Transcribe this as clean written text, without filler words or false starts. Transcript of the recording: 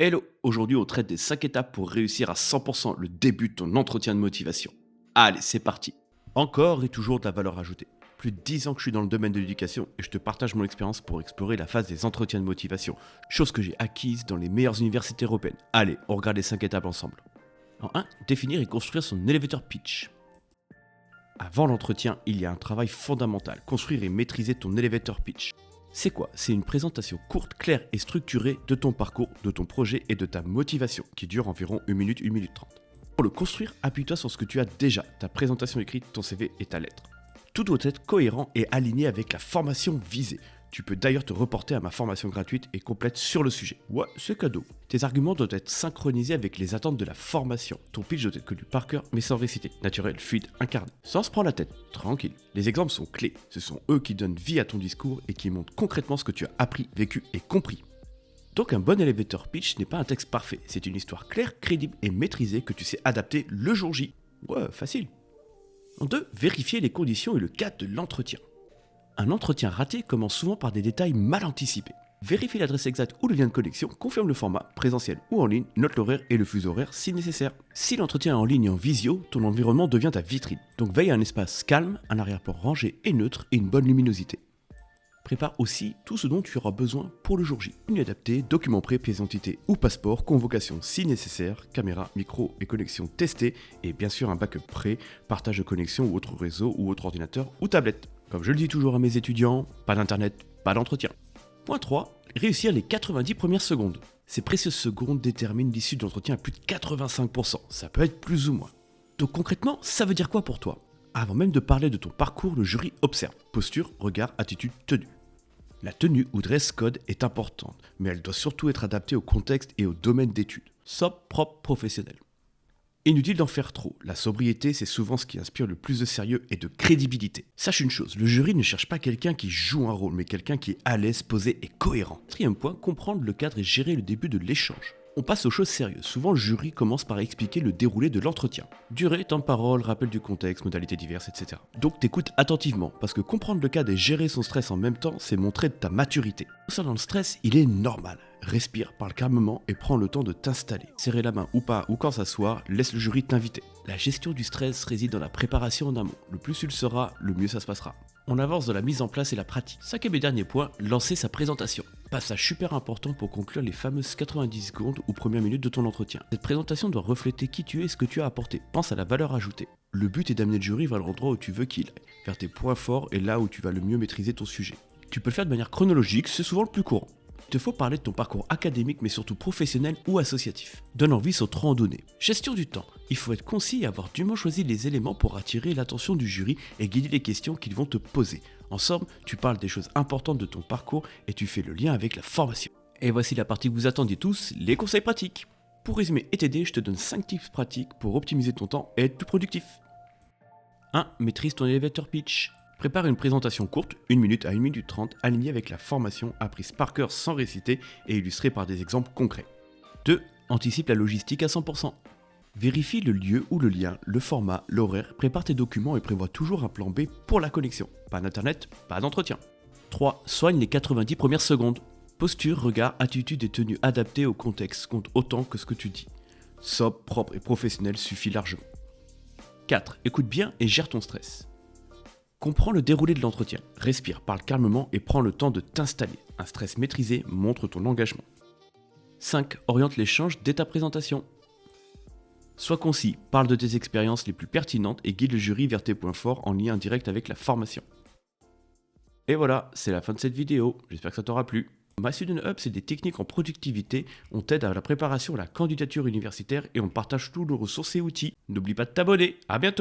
Hello, aujourd'hui on traite des 5 étapes pour réussir à 100% le début de ton entretien de motivation. Allez, c'est parti. Encore et toujours de la valeur ajoutée. Plus de 10 ans que je suis dans le domaine de l'éducation et je te partage mon expérience pour explorer la phase des entretiens de motivation, chose que j'ai acquise dans les meilleures universités européennes. Allez, on regarde les 5 étapes ensemble. En 1, définir et construire son elevator pitch. Avant l'entretien, il y a un travail fondamental, construire et maîtriser ton elevator pitch. C'est quoi? C'est une présentation courte, claire et structurée de ton parcours, de ton projet et de ta motivation, qui dure environ 1 minute, 1 minute 30. Pour le construire, appuie-toi sur ce que tu as déjà, ta présentation écrite, ton CV et ta lettre. Tout doit être cohérent et aligné avec la formation visée. Tu peux d'ailleurs te reporter à ma formation gratuite et complète sur le sujet. Ouais, c'est cadeau. Tes arguments doivent être synchronisés avec les attentes de la formation. Ton pitch doit être connu par cœur, mais sans réciter. Naturel, fluide, incarné. Sans se prendre la tête. Tranquille. Les exemples sont clés. Ce sont eux qui donnent vie à ton discours et qui montrent concrètement ce que tu as appris, vécu et compris. Donc un bon elevator pitch n'est pas un texte parfait. C'est une histoire claire, crédible et maîtrisée que tu sais adapter le jour J. Ouais, facile. En 2, vérifier les conditions et le cadre de l'entretien. Un entretien raté commence souvent par des détails mal anticipés. Vérifie l'adresse exacte ou le lien de connexion, confirme le format, présentiel ou en ligne, note l'horaire et le fuseau horaire si nécessaire. Si l'entretien est en ligne et en visio, ton environnement devient ta vitrine. Donc veille à un espace calme, un arrière-plan rangé et neutre et une bonne luminosité. Prépare aussi tout ce dont tu auras besoin pour le jour J. Tenue adaptée, documents prêts, pièce d'identité ou passeport, convocation si nécessaire, caméra, micro et connexion testée et bien sûr un backup prêt, partage de connexion ou autre réseau ou autre ordinateur ou tablette. Comme je le dis toujours à mes étudiants, pas d'internet, pas d'entretien. Point 3, réussir les 90 premières secondes. Ces précieuses secondes déterminent l'issue de l'entretien à plus de 85%, ça peut être plus ou moins. Donc concrètement, ça veut dire quoi pour toi? Avant même de parler de ton parcours, le jury observe. Posture, regard, attitude, tenue. La tenue ou dress code est importante, mais elle doit surtout être adaptée au contexte et au domaine d'études. Sobre, propre, professionnel. Inutile d'en faire trop, la sobriété c'est souvent ce qui inspire le plus de sérieux et de crédibilité. Sache une chose, le jury ne cherche pas quelqu'un qui joue un rôle, mais quelqu'un qui est à l'aise, posé et cohérent. 4e point, comprendre le cadre et gérer le début de l'échange. On passe aux choses sérieuses. Souvent, le jury commence par expliquer le déroulé de l'entretien. Durée, temps de parole, rappel du contexte, modalités diverses, etc. Donc t'écoutes attentivement, parce que comprendre le cadre et gérer son stress en même temps, c'est montrer de ta maturité. Concernant le stress, il est normal. Respire, parle calmement et prends le temps de t'installer. Serrer la main ou pas, ou quand s'asseoir, laisse le jury t'inviter. La gestion du stress réside dans la préparation en amont. Le plus tu le seras, le mieux ça se passera. On avance dans la mise en place et la pratique. 5e et dernier point, lancer sa présentation. Passage super important pour conclure les fameuses 90 secondes ou premières minutes de ton entretien. Cette présentation doit refléter qui tu es et ce que tu as apporté. Pense à la valeur ajoutée. Le but est d'amener le jury vers l'endroit où tu veux qu'il aille, vers tes points forts et là où tu vas le mieux maîtriser ton sujet. Tu peux le faire de manière chronologique, c'est souvent le plus courant. Il te faut parler de ton parcours académique mais surtout professionnel ou associatif. Donne envie sans trop en donner. Gestion du temps. Il faut être concis et avoir dûment choisi les éléments pour attirer l'attention du jury et guider les questions qu'ils vont te poser. En somme, tu parles des choses importantes de ton parcours et tu fais le lien avec la formation. Et voici la partie que vous attendiez tous, les conseils pratiques. Pour résumer et t'aider, je te donne 5 tips pratiques pour optimiser ton temps et être plus productif. 1. Maîtrise ton elevator pitch. Prépare une présentation courte, 1 minute à 1 minute 30, alignée avec la formation apprise par cœur sans réciter et illustrée par des exemples concrets. 2. Anticipe la logistique à 100%. Vérifie le lieu ou le lien, le format, l'horaire, prépare tes documents et prévois toujours un plan B pour la connexion. Pas d'internet, pas d'entretien. 3. Soigne les 90 premières secondes. Posture, regard, attitude et tenue adaptées au contexte comptent autant que ce que tu dis. Sobre, propre et professionnel suffit largement. 4. Écoute bien et gère ton stress. Comprends le déroulé de l'entretien, respire, parle calmement et prends le temps de t'installer. Un stress maîtrisé montre ton engagement. 5. Oriente l'échange dès ta présentation. Sois concis, parle de tes expériences les plus pertinentes et guide le jury vers tes points forts en lien direct avec la formation. Et voilà, c'est la fin de cette vidéo, j'espère que ça t'aura plu. MyStudentHub, c'est des techniques en productivité, on t'aide à la préparation à la candidature universitaire et on partage tous nos ressources et outils. N'oublie pas de t'abonner, à bientôt!